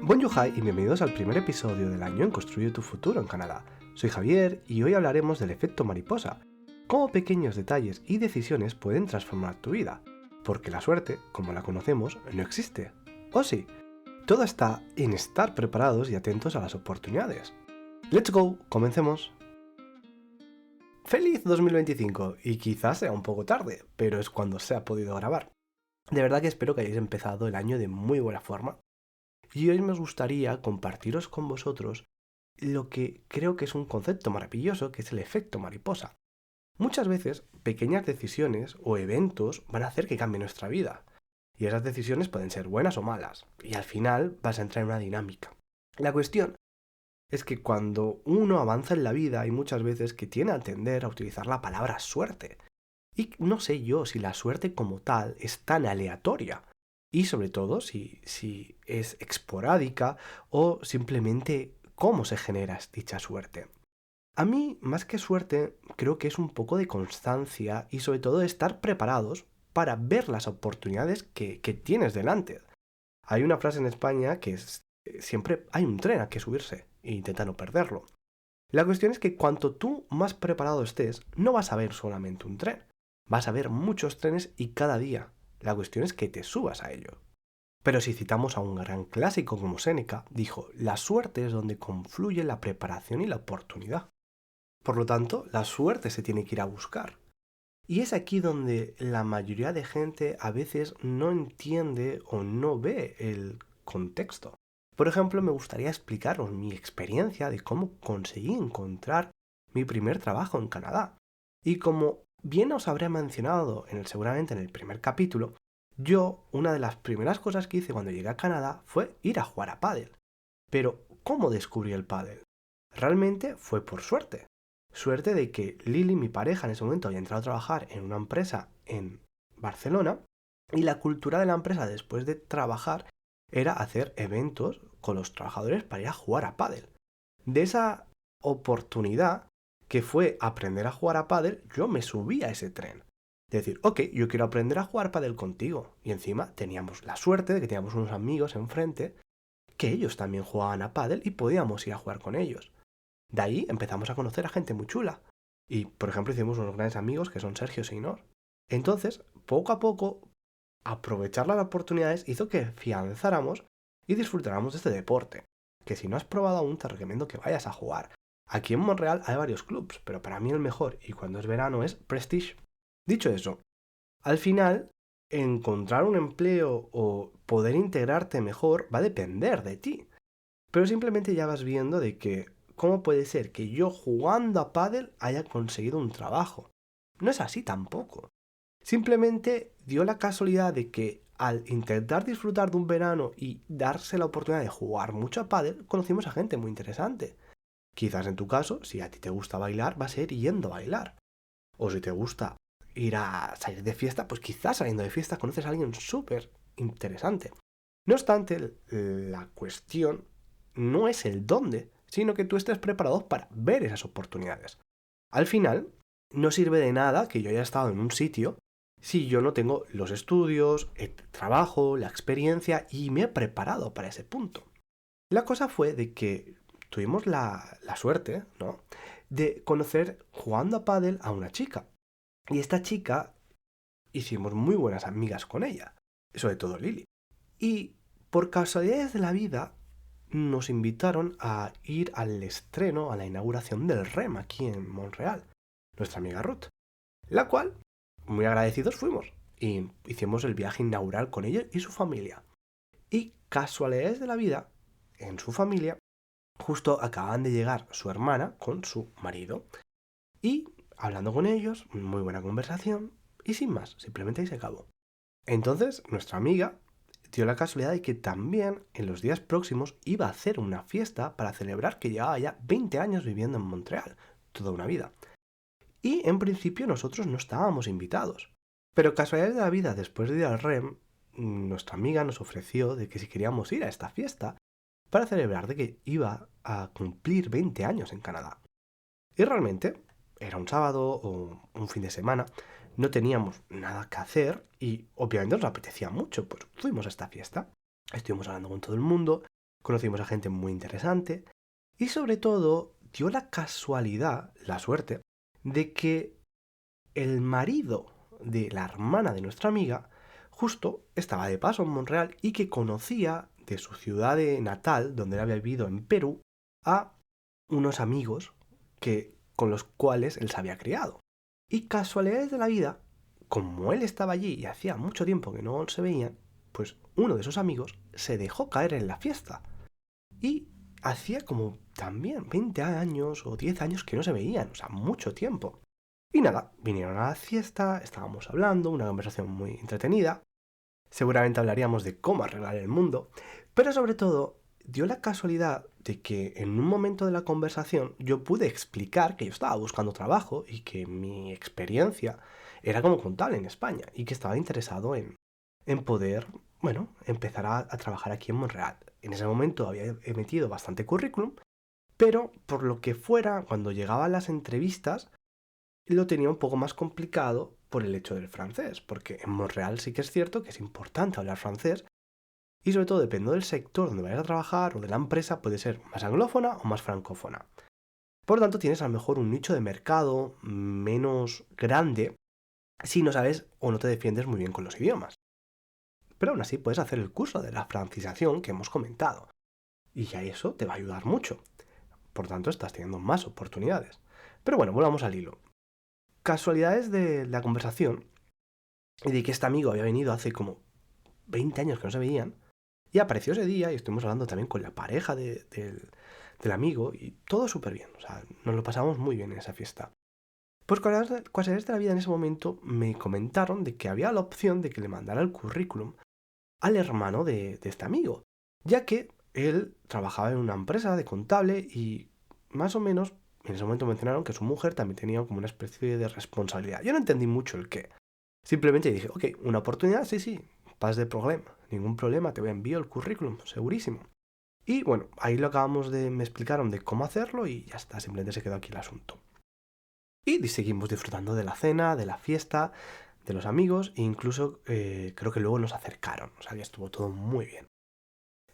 Bonjour y bienvenidos al primer episodio del año en Construye tu futuro en Canadá. Soy Javier y hoy hablaremos del efecto mariposa, cómo pequeños detalles y decisiones pueden transformar tu vida, porque la suerte, como la conocemos, no existe. ¿O sí? Todo está en estar preparados y atentos a las oportunidades. ¡Let's go! ¡Comencemos! ¡Feliz 2025! Y quizás sea un poco tarde, pero es cuando se ha podido grabar. De verdad que espero que hayáis empezado el año de muy buena forma. Y hoy me gustaría compartiros con vosotros lo que creo que es un concepto maravilloso, que es el efecto mariposa. Muchas veces, pequeñas decisiones o eventos van a hacer que cambie nuestra vida. Y esas decisiones pueden ser buenas o malas. Y al final vas a entrar en una dinámica. La cuestión es que cuando uno avanza en la vida hay muchas veces que tiene a tender a utilizar la palabra suerte. Y no sé yo si la suerte como tal es tan aleatoria. Y sobre todo si es esporádica o simplemente cómo se genera dicha suerte. A mí, más que suerte, creo que es un poco de constancia y sobre todo de estar preparados para ver las oportunidades que tienes delante. Hay una frase en España que es, siempre hay un tren a que subirse e intenta no perderlo. La cuestión es que cuanto tú más preparado estés, no vas a ver solamente un tren. Vas a ver muchos trenes y cada día. La cuestión es que te subas a ello. Pero si citamos a un gran clásico como Séneca, dijo, la suerte es donde confluye la preparación y la oportunidad. Por lo tanto, la suerte se tiene que ir a buscar. Y es aquí donde la mayoría de gente a veces no entiende o no ve el contexto. Por ejemplo, me gustaría explicaros mi experiencia de cómo conseguí encontrar mi primer trabajo en Canadá. Y como bien os habré mencionado seguramente en el primer capítulo, yo una de las primeras cosas que hice cuando llegué a Canadá fue ir a jugar a pádel. Pero, ¿cómo descubrí el pádel? Realmente fue por suerte. Suerte de que Lili, mi pareja, en ese momento había entrado a trabajar en una empresa en Barcelona y la cultura de la empresa después de trabajar era hacer eventos con los trabajadores para ir a jugar a pádel. De esa oportunidad que fue aprender a jugar a pádel, yo me subí a ese tren. De decir, ok, yo quiero aprender a jugar pádel contigo. Y encima teníamos la suerte de que teníamos unos amigos enfrente que ellos también jugaban a pádel y podíamos ir a jugar con ellos. De ahí empezamos a conocer a gente muy chula. Y, por ejemplo, hicimos unos grandes amigos que son Sergio e Inor. Entonces, poco a poco, aprovechar las oportunidades hizo que afianzáramos y disfrutáramos de este deporte. Que si no has probado aún, te recomiendo que vayas a jugar. Aquí en Montreal hay varios clubs, pero para mí el mejor, y cuando es verano, es Prestige. Dicho eso, al final, encontrar un empleo o poder integrarte mejor va a depender de ti. Pero simplemente ya vas viendo de que cómo puede ser que yo jugando a pádel haya conseguido un trabajo. No es así tampoco. Simplemente dio la casualidad de que al intentar disfrutar de un verano y darse la oportunidad de jugar mucho a pádel, conocimos a gente muy interesante. Quizás en tu caso, si a ti te gusta bailar, va a ser yendo a bailar. O si te gusta ir a salir de fiesta, pues quizás saliendo de fiesta conoces a alguien súper interesante. No obstante, la cuestión no es el dónde, sino que tú estés preparado para ver esas oportunidades. Al final, no sirve de nada que yo haya estado en un sitio si yo no tengo los estudios, el trabajo, la experiencia y me he preparado para ese punto. La cosa fue de que tuvimos la suerte, ¿no?, de conocer jugando a pádel a una chica. Y esta chica hicimos muy buenas amigas con ella, sobre todo Lili. Y por casualidades de la vida nos invitaron a ir al estreno, a la inauguración del REM aquí en Montreal, nuestra amiga Ruth, la cual, muy agradecidos fuimos y hicimos el viaje inaugural con ella y su familia. Y casualidades de la vida, en su familia, justo acaban de llegar su hermana con su marido y hablando con ellos, muy buena conversación y sin más, simplemente ahí se acabó. Entonces, nuestra amiga dio la casualidad de que también en los días próximos iba a hacer una fiesta para celebrar que llevaba ya 20 años viviendo en Montreal, toda una vida. Y en principio nosotros no estábamos invitados. Pero casualidades de la vida, después de ir al REM, nuestra amiga nos ofreció de que si queríamos ir a esta fiesta para celebrar de que iba a cumplir 20 años en Canadá. Y realmente era un sábado o un fin de semana, no teníamos nada que hacer y obviamente nos apetecía mucho, pues fuimos a esta fiesta. Estuvimos hablando con todo el mundo conocimos a gente muy interesante y sobre todo dio la casualidad, la suerte, de que el marido de la hermana de nuestra amiga justo estaba de paso en Montreal y que conocía de su ciudad de natal, donde él había vivido en Perú, a unos amigos con los cuales él se había criado. Y casualidades de la vida, como él estaba allí y hacía mucho tiempo que no se veían, pues uno de sus amigos se dejó caer en la fiesta. Y hacía como también 20 años o 10 años que no se veían, o sea, mucho tiempo. Y nada, vinieron a la fiesta, estábamos hablando, una conversación muy entretenida. Seguramente hablaríamos de cómo arreglar el mundo, pero sobre todo dio la casualidad de que en un momento de la conversación yo pude explicar que yo estaba buscando trabajo y que mi experiencia era como contable en España y que estaba interesado en poder, bueno, empezar a trabajar aquí en Montreal. En ese momento había emitido bastante currículum, pero por lo que fuera, cuando llegaba a las entrevistas, lo tenía un poco más complicado por el hecho del francés, porque en Montreal sí que es cierto que es importante hablar francés y sobre todo dependiendo del sector donde vayas a trabajar o de la empresa puede ser más anglófona o más francófona. Por lo tanto tienes a lo mejor un nicho de mercado menos grande si no sabes o no te defiendes muy bien con los idiomas. Pero aún así puedes hacer el curso de la francización que hemos comentado y ya eso te va a ayudar mucho. Por tanto estás teniendo más oportunidades. Pero bueno, volvamos al hilo. Casualidades de la conversación y de que este amigo había venido hace como 20 años que no se veían y apareció ese día y estuvimos hablando también con la pareja del amigo y todo súper bien, o sea, nos lo pasamos muy bien en esa fiesta. Pues casualidades de la vida en ese momento me comentaron de que había la opción de que le mandara el currículum al hermano de este amigo, ya que él trabajaba en una empresa de contable y más o menos en ese momento mencionaron que su mujer también tenía como una especie de responsabilidad. Yo no entendí mucho el qué. Simplemente dije, ok, una oportunidad, sí, sí, pas de problema, ningún problema, te voy a enviar el currículum, segurísimo. Y bueno, ahí lo me explicaron de cómo hacerlo y ya está, simplemente se quedó aquí el asunto. Y seguimos disfrutando de la cena, de la fiesta, de los amigos e incluso creo que luego nos acercaron, o sea que estuvo todo muy bien.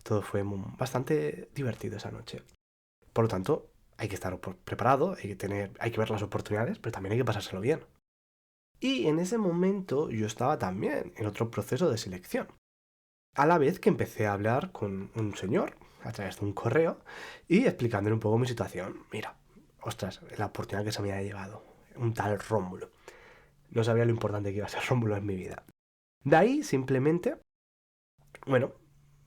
Todo fue bastante divertido esa noche. Por lo tanto, hay que estar preparado, hay que ver las oportunidades, pero también hay que pasárselo bien. Y en ese momento yo estaba también en otro proceso de selección. A la vez que empecé a hablar con un señor a través de un correo y explicándole un poco mi situación. Mira, ostras, la oportunidad que se me había llevado. Un tal Rómulo. No sabía lo importante que iba a ser Rómulo en mi vida. De ahí simplemente, bueno,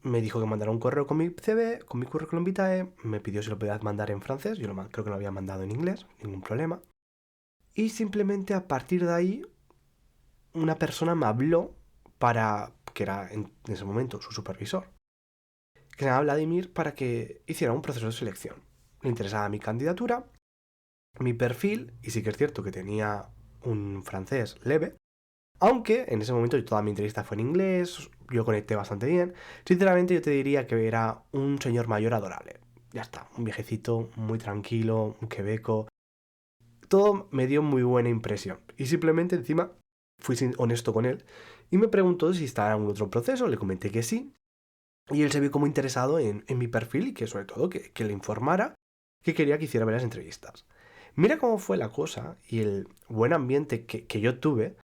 me dijo que mandara un correo con mi CV, con mi currículum vitae, me pidió si lo podía mandar en francés, yo creo que lo había mandado en inglés, ningún problema. Y simplemente a partir de ahí, una persona me habló que era en ese momento su supervisor, que se llama Vladimir, para que hiciera un proceso de selección. Le interesaba mi candidatura, mi perfil, y sí que es cierto que tenía un francés leve, aunque en ese momento toda mi entrevista fue en inglés, yo conecté bastante bien. Sinceramente yo te diría que era un señor mayor adorable. Ya está, un viejecito muy tranquilo, un quebeco. Todo me dio muy buena impresión. Y simplemente encima fui honesto con él y me preguntó si estaba en algún otro proceso, le comenté que sí. Y él se vio como interesado en mi perfil y que sobre todo que le informara que quería que hiciera varias entrevistas. Mira cómo fue la cosa y el buen ambiente que yo tuve,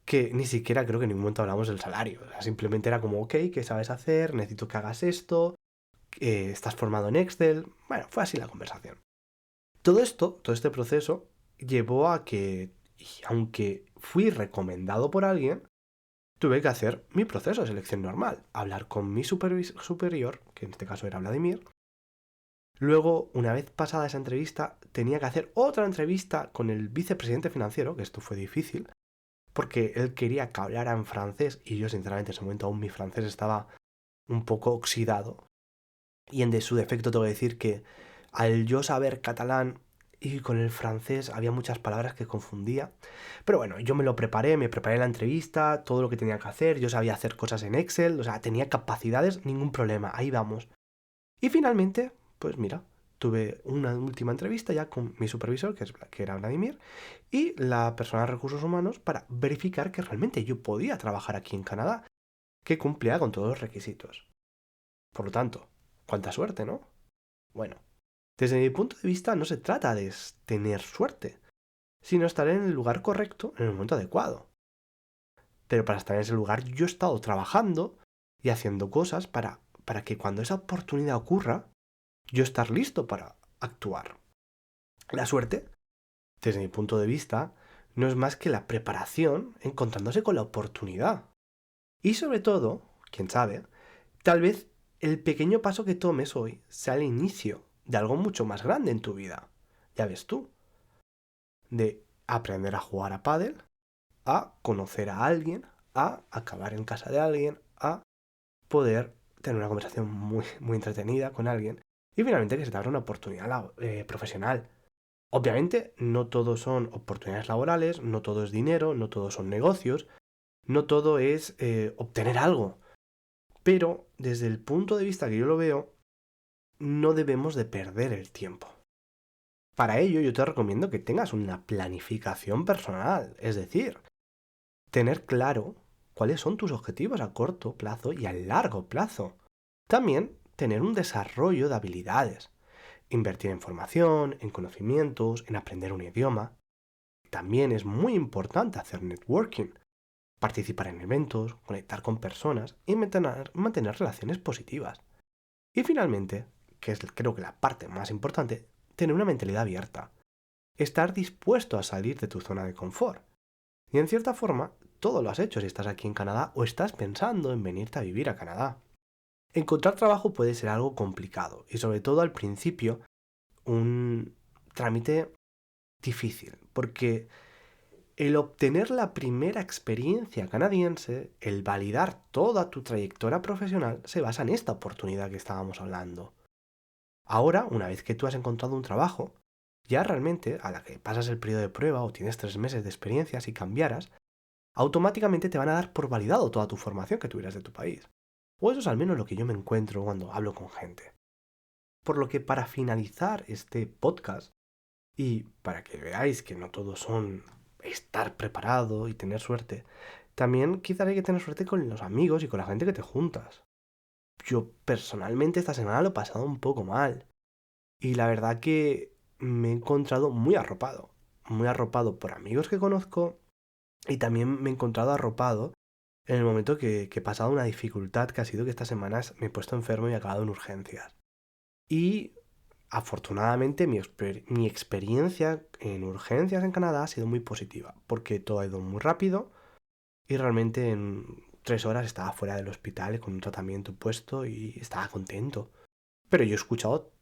que ni siquiera creo que en ningún momento hablamos del salario. O sea, simplemente era como, ok, ¿qué sabes hacer? Necesito que hagas esto. ¿Estás formado en Excel? Bueno, fue así la conversación. Todo esto, todo este proceso, llevó a que, aunque fui recomendado por alguien, tuve que hacer mi proceso de selección normal. Hablar con mi superior, que en este caso era Vladimir. Luego, una vez pasada esa entrevista, tenía que hacer otra entrevista con el vicepresidente financiero, que esto fue difícil, porque él quería que hablara en francés y yo sinceramente en ese momento aún mi francés estaba un poco oxidado. Y en de su defecto tengo que decir que al yo saber catalán y con el francés había muchas palabras que confundía. Pero bueno, yo me preparé la entrevista, todo lo que tenía que hacer, yo sabía hacer cosas en Excel, o sea, tenía capacidades, ningún problema, ahí vamos. Y finalmente, pues mira, tuve una última entrevista ya con mi supervisor, que era Vladimir, y la persona de recursos humanos para verificar que realmente yo podía trabajar aquí en Canadá, que cumplía con todos los requisitos. Por lo tanto, cuánta suerte, ¿no? Bueno, desde mi punto de vista no se trata de tener suerte, sino estar en el lugar correcto en el momento adecuado. Pero para estar en ese lugar yo he estado trabajando y haciendo cosas para que cuando esa oportunidad ocurra, yo estar listo para actuar. La suerte, desde mi punto de vista, no es más que la preparación encontrándose con la oportunidad. Y sobre todo, quién sabe, tal vez el pequeño paso que tomes hoy sea el inicio de algo mucho más grande en tu vida. Ya ves tú, de aprender a jugar a pádel, a conocer a alguien, a acabar en casa de alguien, a poder tener una conversación muy entretenida con alguien y finalmente que se te abra una oportunidad profesional. Obviamente no todo son oportunidades laborales, no todo es dinero, no todo son negocios, no todo es obtener algo. Pero desde el punto de vista que yo lo veo, no debemos de perder el tiempo. Para ello yo te recomiendo que tengas una planificación personal, es decir, tener claro cuáles son tus objetivos a corto plazo y a largo plazo. También tener un desarrollo de habilidades, invertir en formación, en conocimientos, en aprender un idioma. También es muy importante hacer networking, participar en eventos, conectar con personas y mantener relaciones positivas. Y finalmente, que es creo que la parte más importante, tener una mentalidad abierta. Estar dispuesto a salir de tu zona de confort. Y en cierta forma, todo lo has hecho si estás aquí en Canadá o estás pensando en venirte a vivir a Canadá. Encontrar trabajo puede ser algo complicado y sobre todo al principio un trámite difícil, porque el obtener la primera experiencia canadiense, el validar toda tu trayectoria profesional, se basa en esta oportunidad que estábamos hablando. Ahora, una vez que tú has encontrado un trabajo, ya realmente, a la que pasas el periodo de prueba o tienes 3 meses de experiencia, si cambiaras, automáticamente te van a dar por validado toda tu formación que tuvieras de tu país. O eso es al menos lo que yo me encuentro cuando hablo con gente. Por lo que para finalizar este podcast, y para que veáis que no todos son estar preparado y tener suerte, también quizás hay que tener suerte con los amigos y con la gente que te juntas. Yo personalmente esta semana lo he pasado un poco mal. Y la verdad que me he encontrado muy arropado por amigos que conozco y también me he encontrado arropado en el momento que he pasado una dificultad que ha sido que estas semanas me he puesto enfermo y he acabado en urgencias. Y afortunadamente mi experiencia en urgencias en Canadá ha sido muy positiva, porque todo ha ido muy rápido y realmente en 3 horas estaba fuera del hospital con un tratamiento puesto y estaba contento. Pero yo he escuchado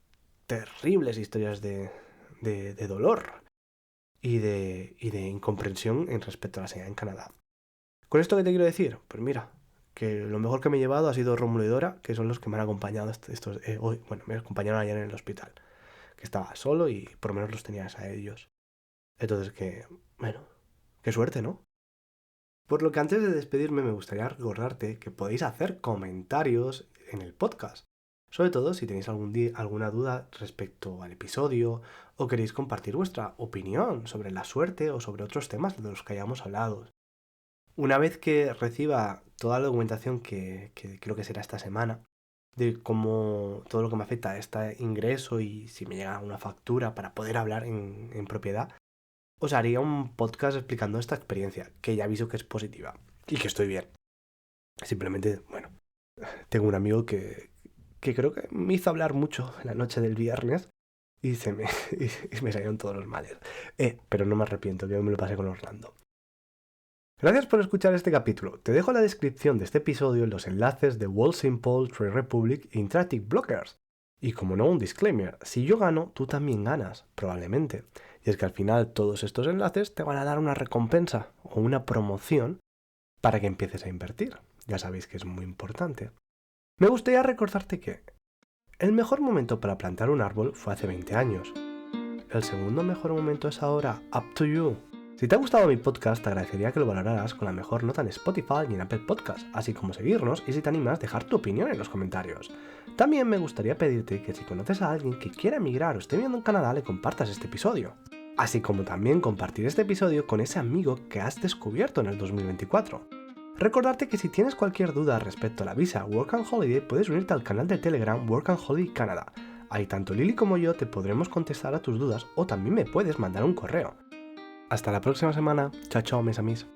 terribles historias de dolor y de incomprensión en respecto a la sanidad en Canadá. ¿Con esto qué te quiero decir? Pues mira, que lo mejor que me he llevado ha sido Rómulo y Dora, que son los que me han acompañado hoy. Bueno, me acompañaron ayer en el hospital, que estaba solo y por lo menos los tenías a ellos. Entonces bueno, qué suerte, ¿no? Por lo que antes de despedirme me gustaría recordarte que podéis hacer comentarios en el podcast. Sobre todo si tenéis alguna duda respecto al episodio o queréis compartir vuestra opinión sobre la suerte o sobre otros temas de los que hayamos hablado. Una vez que reciba toda la documentación que creo que será esta semana, de cómo todo lo que me afecta a este ingreso y si me llega una factura para poder hablar en propiedad, os haría un podcast explicando esta experiencia, que ya aviso que es positiva y que estoy bien. Simplemente, bueno, tengo un amigo que creo que me hizo hablar mucho en la noche del viernes y y me salieron todos los males. Pero no me arrepiento, que me lo pasé con Orlando. Gracias por escuchar este capítulo. Te dejo en la descripción de este episodio los enlaces de Wealthsimple, Trade Republic e Interactive Blockers. Y como no, un disclaimer, si yo gano, tú también ganas, probablemente. Y es que al final todos estos enlaces te van a dar una recompensa o una promoción para que empieces a invertir. Ya sabéis que es muy importante. Me gustaría recordarte que el mejor momento para plantar un árbol fue hace 20 años. El segundo mejor momento es ahora, up to you. Si te ha gustado mi podcast, te agradecería que lo valoraras con la mejor nota en Spotify y en Apple Podcast, así como seguirnos y si te animas, dejar tu opinión en los comentarios. También me gustaría pedirte que si conoces a alguien que quiera emigrar o esté viviendo en Canadá, le compartas este episodio. Así como también compartir este episodio con ese amigo que has descubierto en el 2024. Recordarte que si tienes cualquier duda respecto a la visa Work and Holiday, puedes unirte al canal de Telegram Work and Holiday Canada. Ahí tanto Lily como yo te podremos contestar a tus dudas o también me puedes mandar un correo. Hasta la próxima semana. Chao, chao, mes amis.